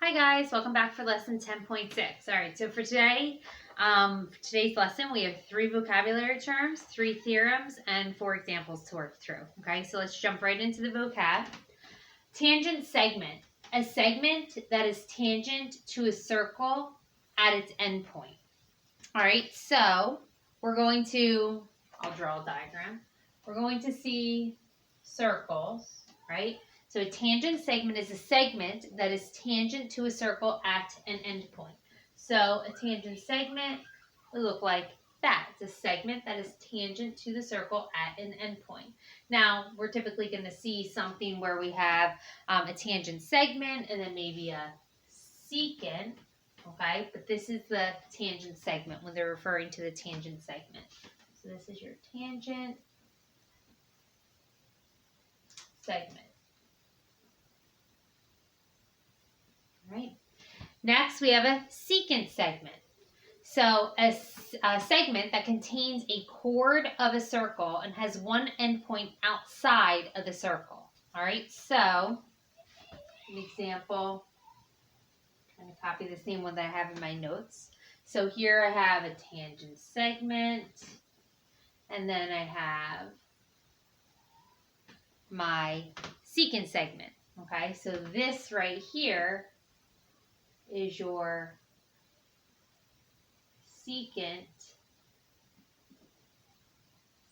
Hi guys, welcome back for lesson 10.6. All right, so for today, today's lesson, we have 3 vocabulary terms, 3 theorems, and 4 examples to work through. Okay, so let's jump right into the vocab. Tangent segment, a segment that is tangent to a circle at its endpoint. All right, so we're going to, I'll draw a diagram. We're going to see circles, right? So a tangent segment is a segment that is tangent to a circle at an endpoint. So a tangent segment will look like that. It's a segment that is tangent to the circle at an endpoint. Now, we're typically going to see something where we have a tangent segment and then maybe a secant, okay? But this is the tangent segment when they're referring to the tangent segment. So this is your tangent segment. Right. Next, we have a secant segment. So a segment that contains a chord of a circle and has one endpoint outside of the circle. All right. So an example. I'm going to copy the same one that I have in my notes. So here I have a tangent segment, and then I have my secant segment. Okay. So this right here is your secant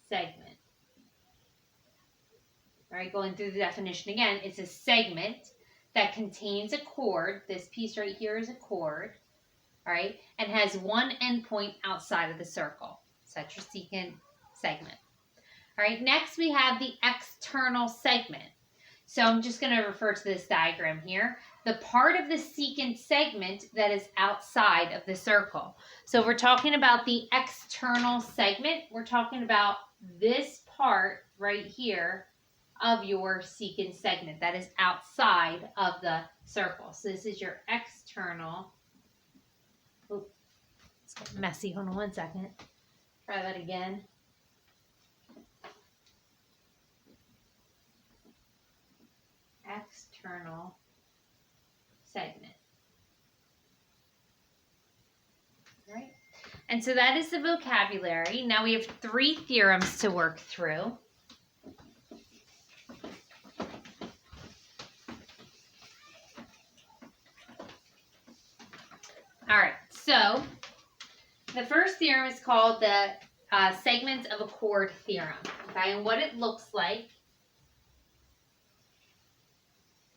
segment. All right, going through the definition again, it's a segment that contains a chord. This piece right here is a chord, all right, and has one endpoint outside of the circle. So that's your secant segment. All right, next we have the external segment. So I'm just going to refer to this diagram here. The part of the secant segment that is outside of the circle. So if we're talking about the external segment, we're talking about this part right here of your secant segment that is outside of the circle. So this is your external. Oh, it's getting messy. Hold on one second. Try that again. External segment. All right. And so that is the vocabulary. Now we have 3 theorems to work through. All right. So the first theorem is called the segments of a chord theorem. Okay. And what it looks like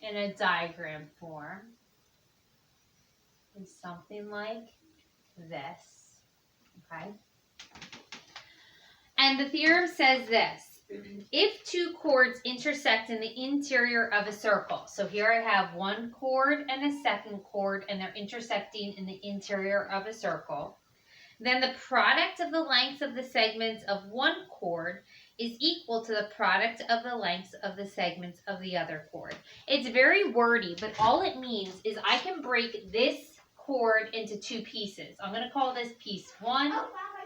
in a diagram form is something like this, okay? And the theorem says this: if 2 chords intersect in the interior of a circle, so here I have one chord and a second chord, and they're intersecting in the interior of a circle, then the product of the lengths of the segments of one chord is equal to the product of the lengths of the segments of the other chord. It's very wordy, but all it means is I can break this chord into 2 pieces. I'm going to call this piece 1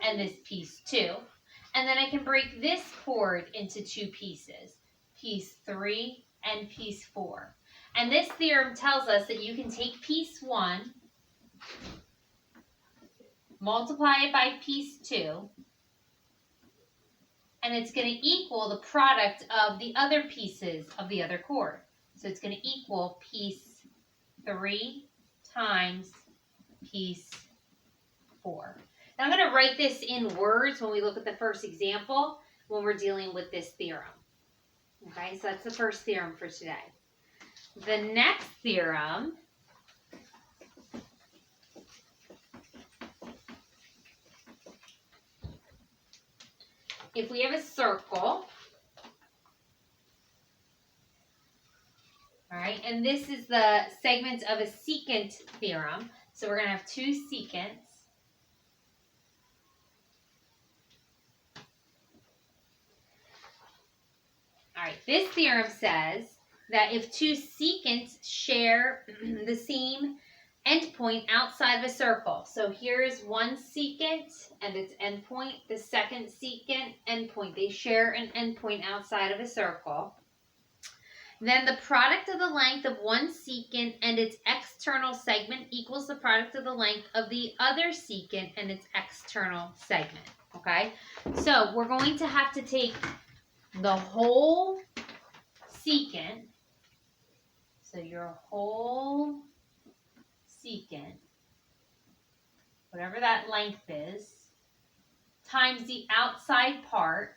and this piece 2. And then I can break this chord into 2 pieces, piece 3 and piece 4. And this theorem tells us that you can take piece 1, multiply it by piece 2, and it's going to equal the product of the other pieces of the other chord. So it's going to equal piece 3 times piece 4. Now I'm going to write this in words when we look at the first example when we're dealing with this theorem. Okay, so that's the first theorem for today. The next theorem if we have a circle, all right, and this is the segment of a secant theorem. So we're going to have 2 secants. All right, this theorem says that if 2 secants share the same endpoint outside of a circle, so here's one secant and its endpoint, the second secant endpoint, they share an endpoint outside of a circle, then the product of the length of one secant and its external segment equals the product of the length of the other secant and its external segment. Okay, so we're going to have to take the whole secant, so your whole secant, whatever that length is, times the outside part,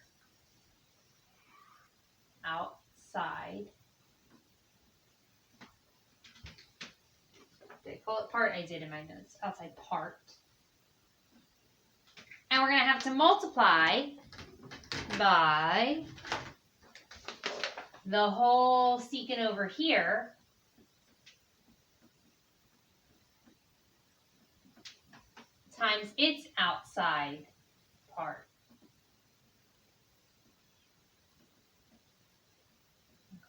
did I call it part? I did in my notes, outside part. And we're going to have to multiply by the whole secant over here times its outside part.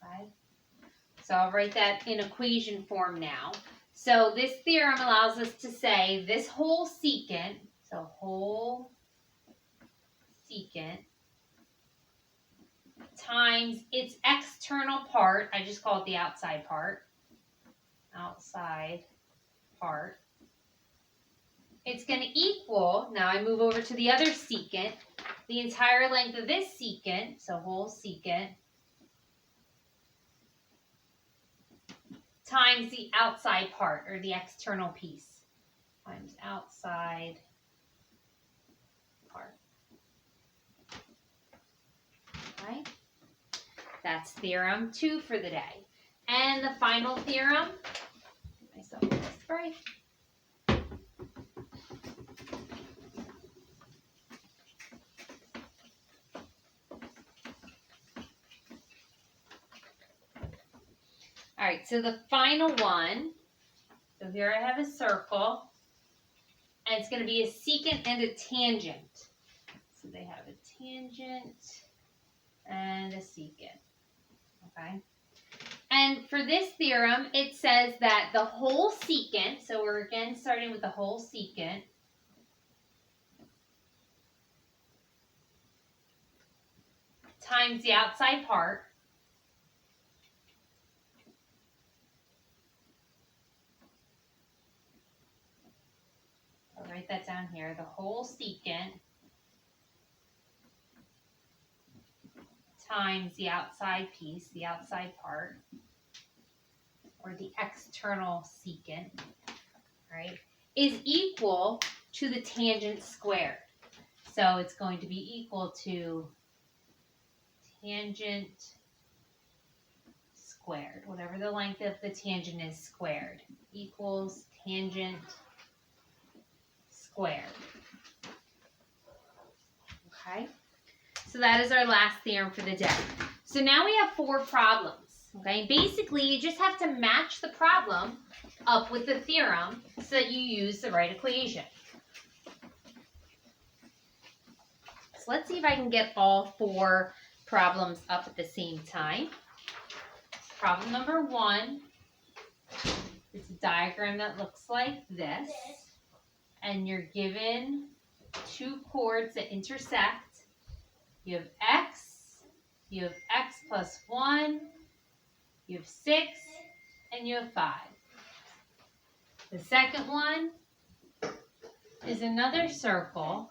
Okay, so I'll write that in equation form now. So this theorem allows us to say this whole secant, so whole secant times its external part, I just call it the outside part, it's going to equal, now I move over to the other secant, the entire length of this secant, so whole secant, times the outside part, or the external piece, times outside part. Okay, that's theorem 2 for the day. And the final theorem, give myself a little spray. All right, so the final one, so here I have a circle, and it's going to be a secant and a tangent. So they have a tangent and a secant, okay? And for this theorem, it says that the whole secant, so we're again starting with the whole secant, times the outside part, I'll write that down here, the whole secant times the outside piece, the outside part, or the external secant, right, is equal to the tangent squared. So it's going to be equal to tangent squared, whatever the length of the tangent is squared, equals tangent squared. Okay, so that is our last theorem for the day. So now we have 4 problems. Okay, basically you just have to match the problem up with the theorem so that you use the right equation. So let's see if I can get all 4 problems up at the same time. Problem number 1 is a diagram that looks like this, and you're given 2 chords that intersect. You have x, you have x plus 1, you have 6, and you have 5. The second one is another circle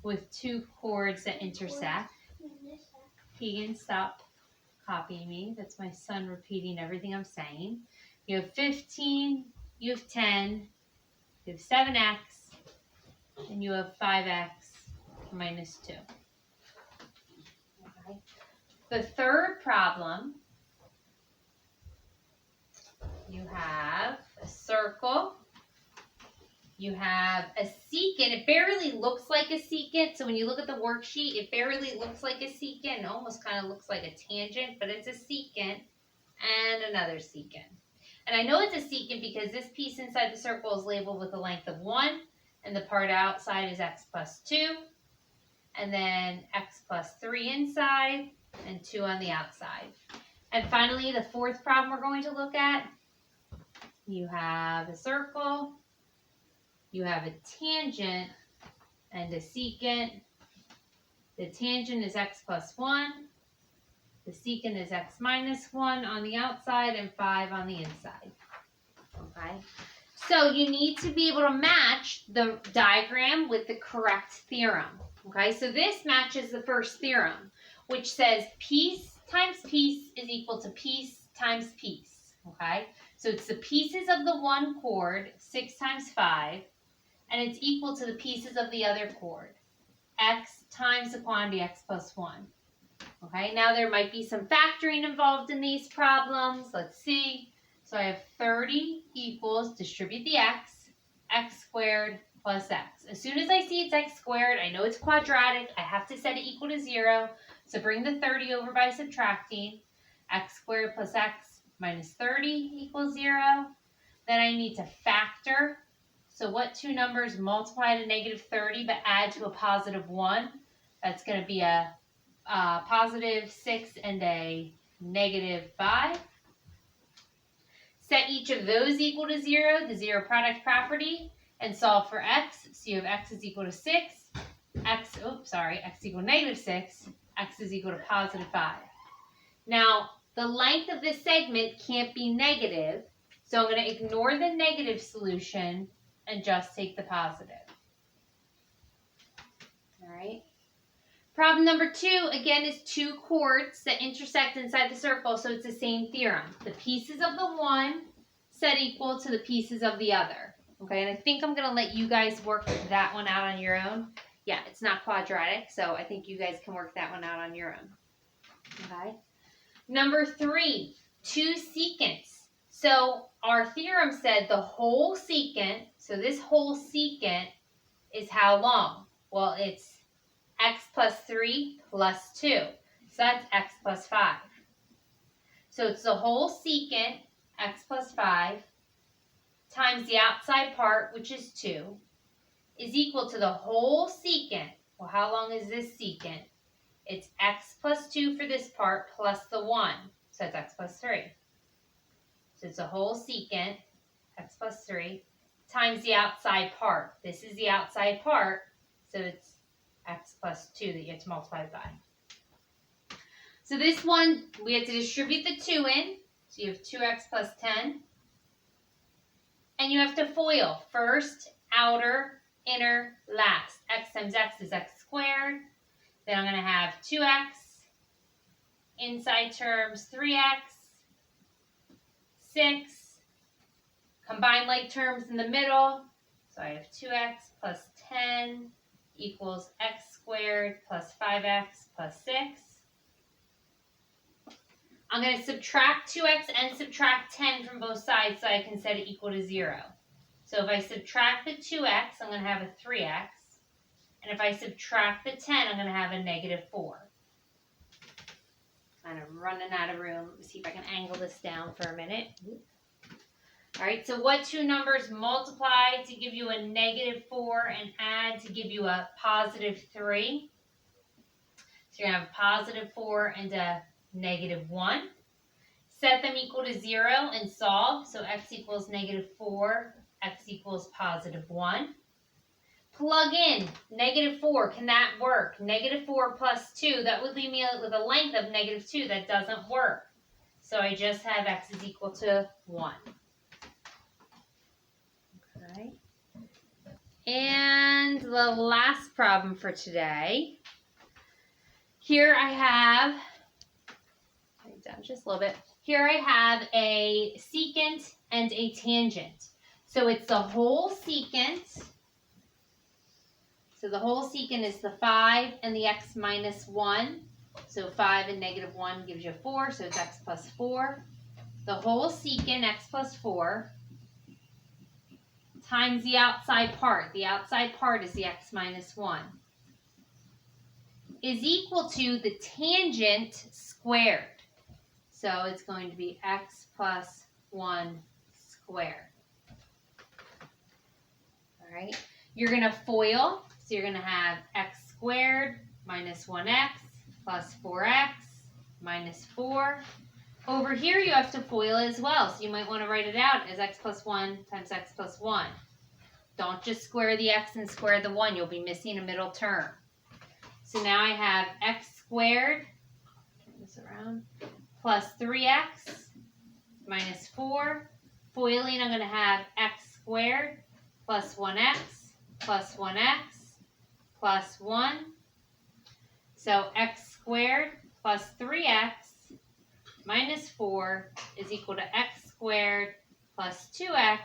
with 2 chords that intersect. Keegan, stop copying me. That's my son repeating everything I'm saying. You have 15, you have 10, you have 7x, and you have 5x minus 2. Okay. The third problem, you have a circle, you have a secant. It barely looks like a secant, so when you look at the worksheet, it barely looks like a secant. It almost kind of looks like a tangent, but it's a secant and another secant. And I know it's a secant because this piece inside the circle is labeled with a length of 1, and the part outside is x plus 2, and then x plus 3 inside, and 2 on the outside. And finally, the fourth problem we're going to look at, you have a circle, you have a tangent, and a secant. The tangent is x plus 1, the secant is x minus 1 on the outside, and 5 on the inside. okay? So you need to be able to match the diagram with the correct theorem, okay? So this matches the first theorem, which says piece times piece is equal to piece times piece, okay? So it's the pieces of the one chord, 6 times 5, and it's equal to the pieces of the other chord, x times the quantity x plus 1. Okay, now there might be some factoring involved in these problems. Let's see. So I have 30 equals, distribute the x squared plus x. As soon as I see it's x squared, I know it's quadratic. I have to set it equal to 0. So bring the 30 over by subtracting. X squared plus x minus 30 equals 0. Then I need to factor. So what two numbers multiply to negative 30 but add to a positive 1? That's going to be a positive 6 and a negative 5. Set each of those equal to 0, the zero product property, and solve for x. So you have x is equal to 6, x equal to negative 6, x is equal to positive 5. Now, the length of this segment can't be negative, so I'm going to ignore the negative solution and just take the positive. All right. Problem number 2, again, is two chords that intersect inside the circle, so it's the same theorem. The pieces of the one set equal to the pieces of the other. Okay, and I think I'm going to let you guys work that one out on your own. Yeah, it's not quadratic, so I think you guys can work that one out on your own. Okay. Number 3, two secants. So our theorem said the whole secant, so this whole secant is how long? Well, it's x plus 3 plus 2. So that's x plus 5. So it's the whole secant, x plus 5, times the outside part, which is 2, is equal to the whole secant. Well, how long is this secant? It's x plus 2 for this part plus the 1. So it's x plus 3. So it's the whole secant, x plus 3, times the outside part. This is the outside part, so it's x plus 2 that you have to multiply by. So this one, we have to distribute the 2 in. So you have 2x plus 10. And you have to FOIL. First, outer, inner, last. X times x is x squared. Then I'm going to have 2x. Inside terms, 3x. 6. Combine like terms in the middle. So I have 2x plus 10 equals x squared plus 5x plus 6. I'm going to subtract 2x and subtract 10 from both sides so I can set it equal to 0. So if I subtract the 2x, I'm going to have a 3x. And if I subtract the 10, I'm going to have a negative 4. Kind of running out of room. Let me see if I can angle this down for a minute. All right, so what two numbers multiply to give you a negative 4 and add to give you a positive 3? So you're going to have a positive 4 and a negative 1. Set them equal to 0 and solve. So x equals negative 4, x equals positive 1. Plug in negative 4. Can that work? Negative 4 plus 2. That would leave me with a length of negative 2. That doesn't work. So I just have x is equal to 1. Okay. And the last problem for today. Here I have, down just a little bit. Here I have a secant and a tangent. So it's the whole secant. So the whole secant is the 5 and the x minus 1. So 5 and negative 1 gives you 4, so it's x plus 4. The whole secant, x plus 4, times the outside part. The outside part is the x minus 1. Is equal to the tangent squared. So it's going to be x plus 1 squared. All right. You're going to FOIL. So you're going to have x squared minus 1x plus 4x minus 4. Over here you have to FOIL as well. So you might want to write it out as x plus 1 times x plus 1. Don't just square the x and square the 1. You'll be missing a middle term. So now I have x squared, turn this around, plus 3x minus 4. FOILing, I'm going to have x squared plus 1x plus 1x plus 1. So x squared plus 3x minus 4 is equal to x squared plus 2x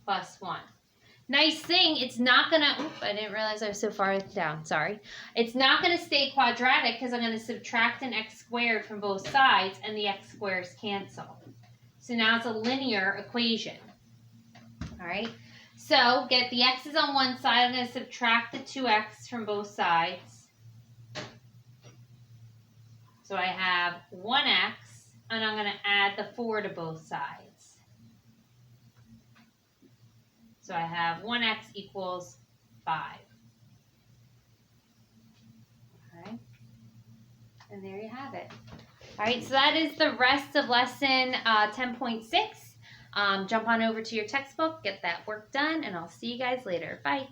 plus 1. Nice thing, it's not going to, I didn't realize I was so far down, sorry. It's not going to stay quadratic because I'm going to subtract an x squared from both sides and the x squares cancel. So now it's a linear equation. All right, so get the x's on one side, I'm going to subtract the 2x from both sides. So I have 1x, and I'm going to add the 4 to both sides. So I have 1x equals 5. All right, and there you have it. All right, so that is the rest of lesson 10.6. Jump on over to your textbook, get that work done, and I'll see you guys later. Bye.